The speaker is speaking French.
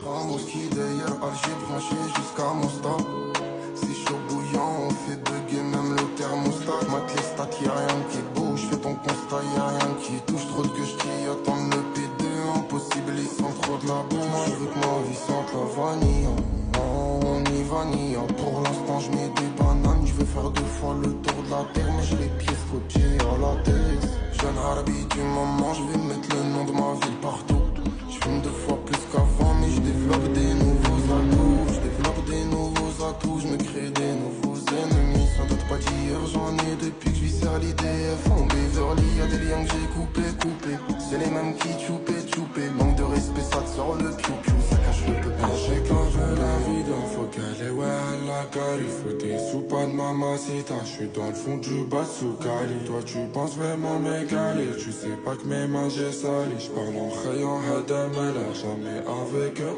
Ramos qui d'ailleurs Alger branché jusqu'à mon stade. C'est chaud bouillant, on fait bugger même le thermostat. J'mate les stats, y'a rien qui bouge, j'fais ton constat, y'a rien qui touche. Trop de gueuches qui attendent le P2, impossible, ils sont trop de la boue. Moi je veux que ma vie sente la vanille. On y va ni pour l'instant j'mets des bananes. Je vais faire 2 fois le tour de la terre, mais j'ai les pieds scotchés à la tête. Jeune Harbi du moment, je vais mettre le nom de ma ville partout. Je fume 2 fois plus qu'avant, mais je développe des nouveaux atouts. Je développe des nouveaux atouts, je me crée des nouveaux ennemis. Sans doute pas d'hier, j'en ai depuis que je vis à l'IDF. En Beverly, y'a des liens que j'ai coupés. C'est les mêmes qui choupé. Manque de respect, ça te sort le piou-piou, ça cache le peu. J'ai clavé la vie d'un faut qu'elle est ouais à la cali. Faut des sous, pas de mamacita. J'suis dans le fond du bas sous cali. Toi tu penses vraiment m'égaler. Tu sais pas que mes mains j'ai sali. J'parle en rayon hadam, elle a jamais avec eux.